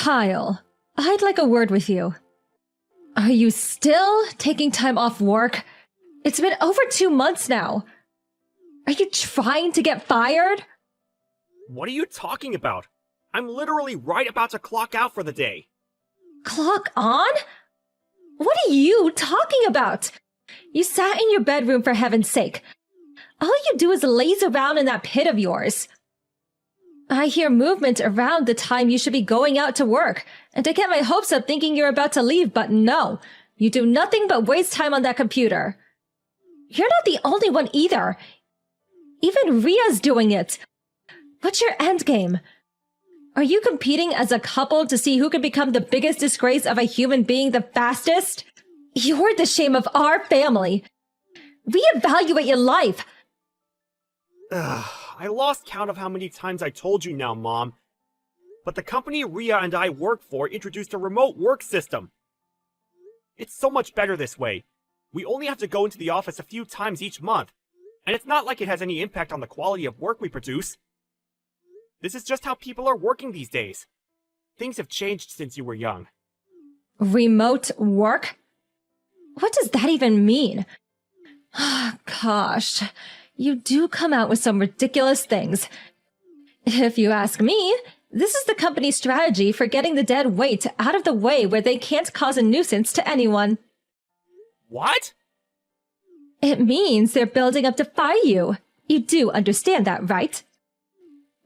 Kyle, I'd like a word with you. Are you still taking time off work? It's been over 2 months now. Are you trying to get fired? What are you talking about? I'm literally right about to clock out for the day. Clock on? What are you talking about? You sat in your bedroom for heaven's sake. All you do is laze around in that pit of yours. I hear movement around the time you should be going out to work, and I get my hopes up thinking you're about to leave, but no. You do nothing but waste time on that computer. You're not the only one either. Even Ria's doing it. What's your endgame? Are you competing as a couple to see who can become the biggest disgrace of a human being the fastest? You're the shame of our family. Reevaluate your life. I lost count of how many times I told you now, Mom. But the company Ria and I work for introduced a remote work system. It's so much better this way. We only have to go into the office a few times each month, and it's not like it has any impact on the quality of work we produce. This is just how people are working these days. Things have changed since you were young. Remote work? What does that even mean? Gosh, you do come out with some ridiculous things. If you ask me, this is the company's strategy for getting the dead weight out of the way where they can't cause a nuisance to anyone. What? It means they're building up to fire you. You do understand that, right?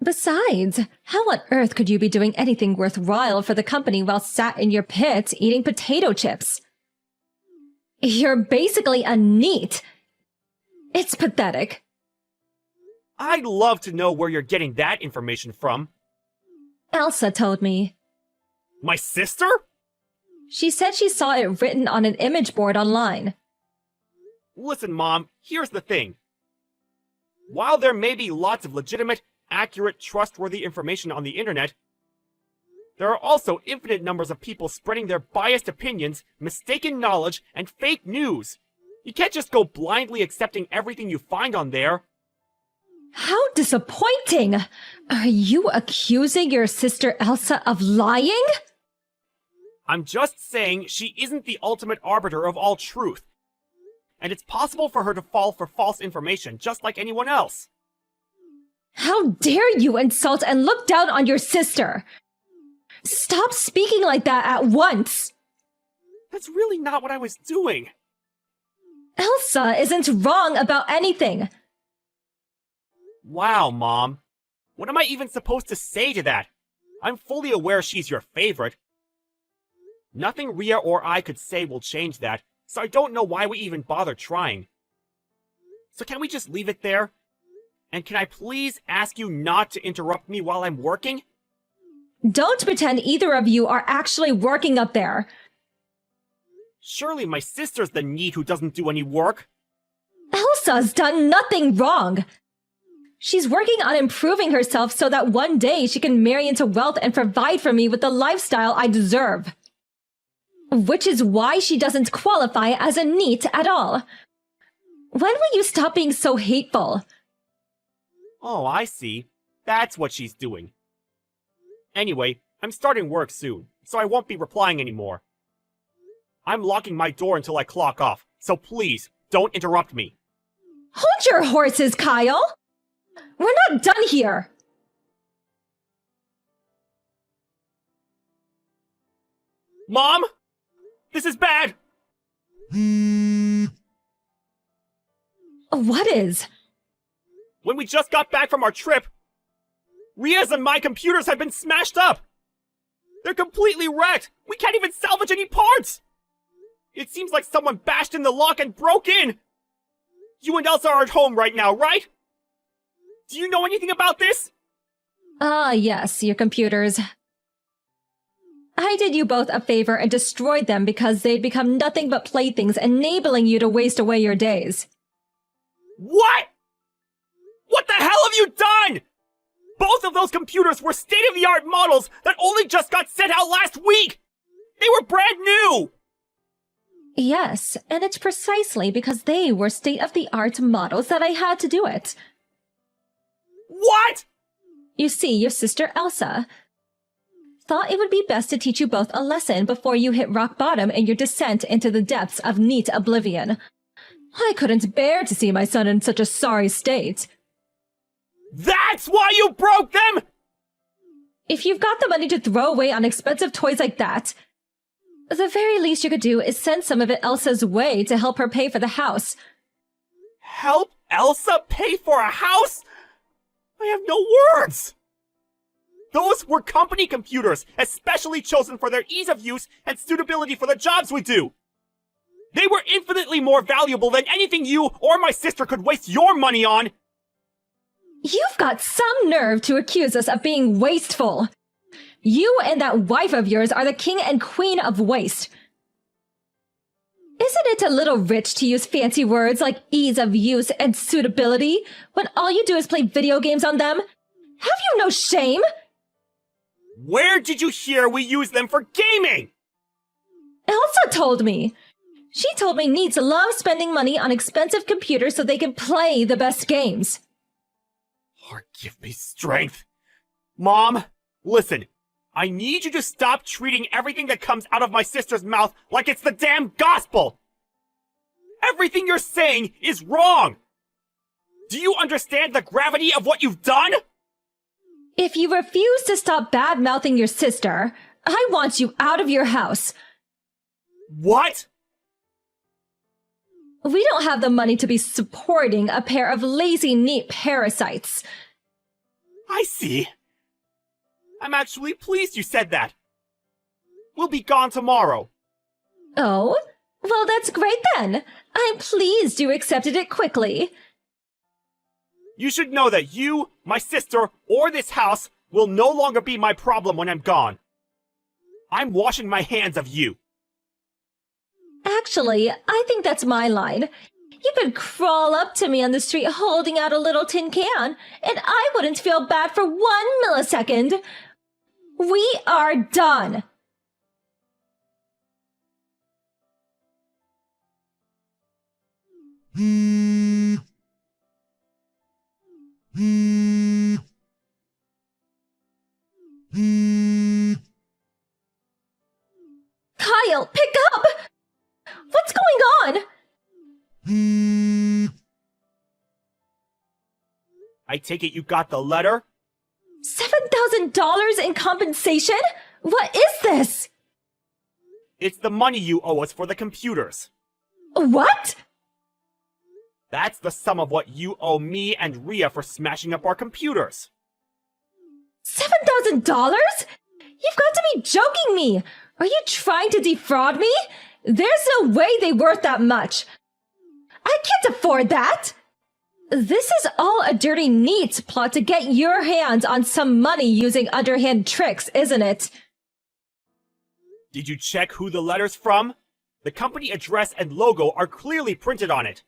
Besides, how on earth could you be doing anything worthwhile for the company while sat in your pit eating potato chips? You're basically a NEET. It's pathetic. I'd love to know where you're getting that information from. Elsa told me. My sister? She said she saw it written on an image board online. Listen, Mom, here's the thing. While there may be lots of legitimate, accurate, trustworthy information on the internet, there are also infinite numbers of people spreading their biased opinions, mistaken knowledge, and fake news. You can't just go blindly accepting everything you find on there. How disappointing! Are you accusing your sister Elsa of lying? I'm just saying she isn't the ultimate arbiter of all truth. And it's possible for her to fall for false information just like anyone else. How dare you insult and look down on your sister! Stop speaking like that at once! That's really not what I was doing. Elsa isn't wrong about anything. Wow, Mom. What am I even supposed to say to that? I'm fully aware she's your favorite. Nothing Ria or I could say will change that, so I don't know why we even bother trying. So can we just leave it there? And can I please ask you not to interrupt me while I'm working? Don't pretend either of you are actually working up there. Surely my sister's the NEET who doesn't do any work. Elsa's done nothing wrong. She's working on improving herself so that one day she can marry into wealth and provide for me with the lifestyle I deserve. Which is why she doesn't qualify as a NEET at all. When will you stop being so hateful? Oh, I see. That's what she's doing. Anyway, I'm starting work soon, so I won't be replying anymore. I'm locking my door until I clock off, so please, don't interrupt me. Hold your horses, Kyle! We're not done here! Mom? This is bad! What is? When we just got back from our trip, Ria's and my computers have been smashed up! They're completely wrecked! We can't even salvage any parts! It seems like someone bashed in the lock and broke in! You and Elsa are at home right now, right? Do you know anything about this? Yes, your computers. I did you both a favor and destroyed them because they'd become nothing but playthings, enabling you to waste away your days. What? What the hell have you done? Both of those computers were state-of-the-art models that only just got sent out last week! They were brand new! Yes, and it's precisely because they were state-of-the-art models that I had to do it. What? You see, your sister Elsa thought it would be best to teach you both a lesson before you hit rock bottom in your descent into the depths of neat oblivion. I couldn't bear to see my son in such a sorry state. That's why you broke them?! If you've got the money to throw away on expensive toys like that, the very least you could do is send some of it Elsa's way to help her pay for the house. Help Elsa pay for a house? I have no words! Those were company computers, especially chosen for their ease of use and suitability for the jobs we do. They were infinitely more valuable than anything you or my sister could waste your money on. You've got some nerve to accuse us of being wasteful. You and that wife of yours are the king and queen of waste. Isn't it a little rich to use fancy words like ease of use and suitability when all you do is play video games on them? Have you no shame? Where did you hear we use them for gaming? Elsa told me. She told me needs love spending money on expensive computers so they can play the best games. Lord, give me strength. Mom, listen. I need you to stop treating everything that comes out of my sister's mouth like it's the damn gospel! Everything you're saying is wrong! Do you understand the gravity of what you've done? If you refuse to stop bad-mouthing your sister, I want you out of your house. What? We don't have the money to be supporting a pair of lazy, neat parasites. I see. I'm actually pleased you said that. We'll be gone tomorrow. Oh? Well, that's great then. I'm pleased you accepted it quickly. You should know that you, my sister, or this house will no longer be my problem when I'm gone. I'm washing my hands of you. Actually, I think that's my line. You could crawl up to me on the street holding out a little tin can, and I wouldn't feel bad for 1 millisecond. We are done. Kyle, pick up! What's going on? I take it you got the letter? $7,000 in compensation? What is this? It's the money you owe us for the computers. What? That's the sum of what you owe me and Ria for smashing up our computers. $7,000? You've got to be joking me! Are you trying to defraud me? There's no way they're worth that much. I can't afford that! This is all a dirty neat plot to get your hands on some money using underhand tricks, isn't it? Did you check who the letter's from? The company address and logo are clearly printed on it.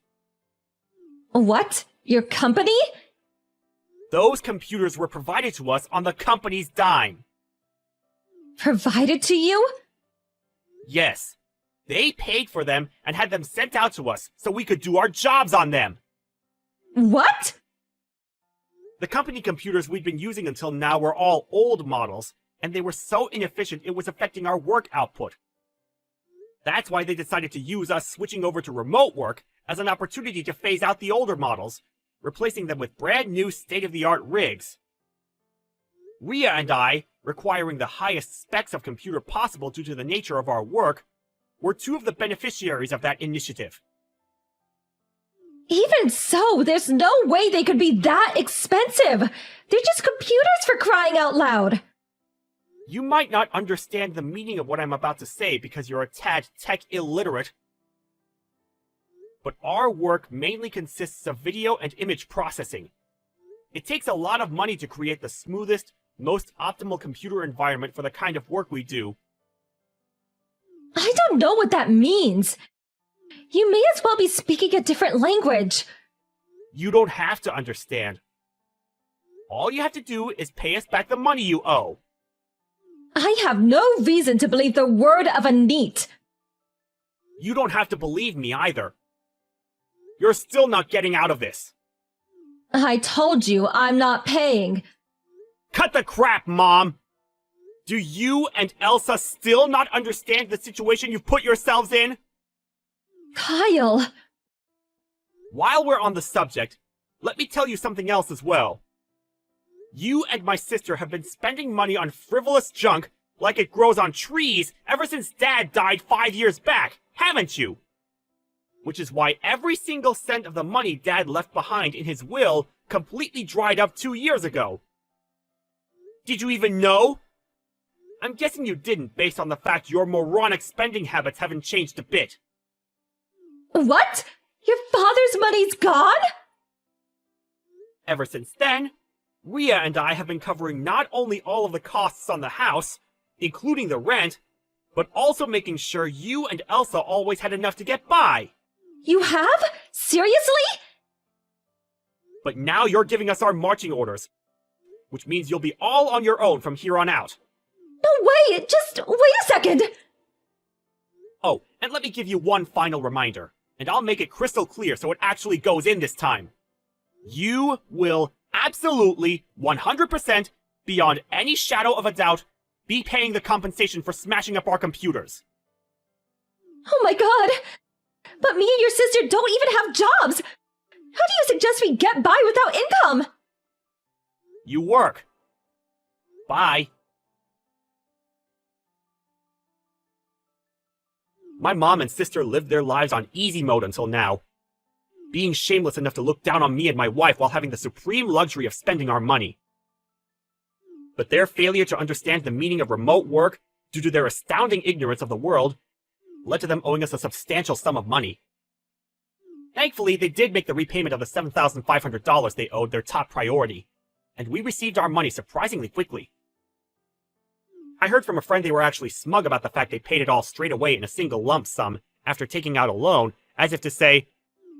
What? Your company? Those computers were provided to us on the company's dime. Provided to you? Yes. They paid for them and had them sent out to us so we could do our jobs on them. What? The company computers we'd been using until now were all old models, and they were so inefficient it was affecting our work output. That's why they decided to use us switching over to remote work as an opportunity to phase out the older models, replacing them with brand new state-of-the-art rigs. Ria and I, requiring the highest specs of computer possible due to the nature of our work, were two of the beneficiaries of that initiative. Even so, there's no way they could be that expensive! They're just computers, for crying out loud! You might not understand the meaning of what I'm about to say because you're a tad tech illiterate, but our work mainly consists of video and image processing. It takes a lot of money to create the smoothest, most optimal computer environment for the kind of work we do. I don't know what that means. You may as well be speaking a different language. You don't have to understand. All you have to do is pay us back the money you owe. I have no reason to believe the word of a neat. You don't have to believe me either. You're still not getting out of this. I told you I'm not paying. Cut the crap, Mom! Do you and Elsa still not understand the situation you've put yourselves in? Kyle! While we're on the subject, let me tell you something else as well. You and my sister have been spending money on frivolous junk like it grows on trees ever since Dad died 5 years back, haven't you? Which is why every single cent of the money Dad left behind in his will completely dried up 2 years ago. Did you even know? I'm guessing you didn't based on the fact your moronic spending habits haven't changed a bit. What? Your father's money's gone? Ever since then, Ria and I have been covering not only all of the costs on the house, including the rent, but also making sure you and Elsa always had enough to get by. You have? Seriously? But now you're giving us our marching orders, which means you'll be all on your own from here on out. No way! Just wait a second! Oh, and let me give you one final reminder, and I'll make it crystal clear so it actually goes in this time. You will absolutely, 100%, beyond any shadow of a doubt, be paying the compensation for smashing up our computers. Oh my god! But me and your sister don't even have jobs! How do you suggest we get by without income? You work. Bye. My mom and sister lived their lives on easy mode until now, being shameless enough to look down on me and my wife while having the supreme luxury of spending our money. But their failure to understand the meaning of remote work, due to their astounding ignorance of the world, led to them owing us a substantial sum of money. Thankfully, they did make the repayment of the $7,500 they owed their top priority, and we received our money surprisingly quickly. I heard from a friend they were actually smug about the fact they paid it all straight away in a single lump sum after taking out a loan, as if to say,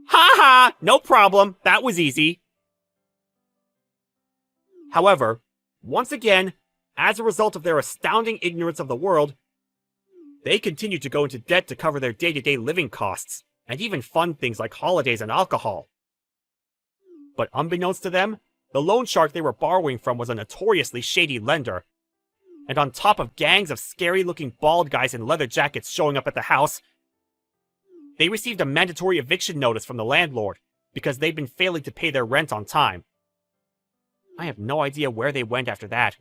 "Ha ha, no problem, that was easy." However, once again, as a result of their astounding ignorance of the world, they continued to go into debt to cover their day-to-day living costs, and even fund things like holidays and alcohol. But unbeknownst to them, the loan shark they were borrowing from was a notoriously shady lender. And on top of gangs of scary-looking bald guys in leather jackets showing up at the house, they received a mandatory eviction notice from the landlord because they'd been failing to pay their rent on time. I have no idea where they went after that.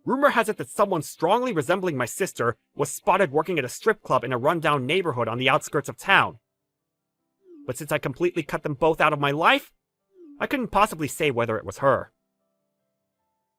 Rumor has it that someone strongly resembling my sister was spotted working at a strip club in a rundown neighborhood on the outskirts of town. But since I completely cut them both out of my life, I couldn't possibly say whether it was her.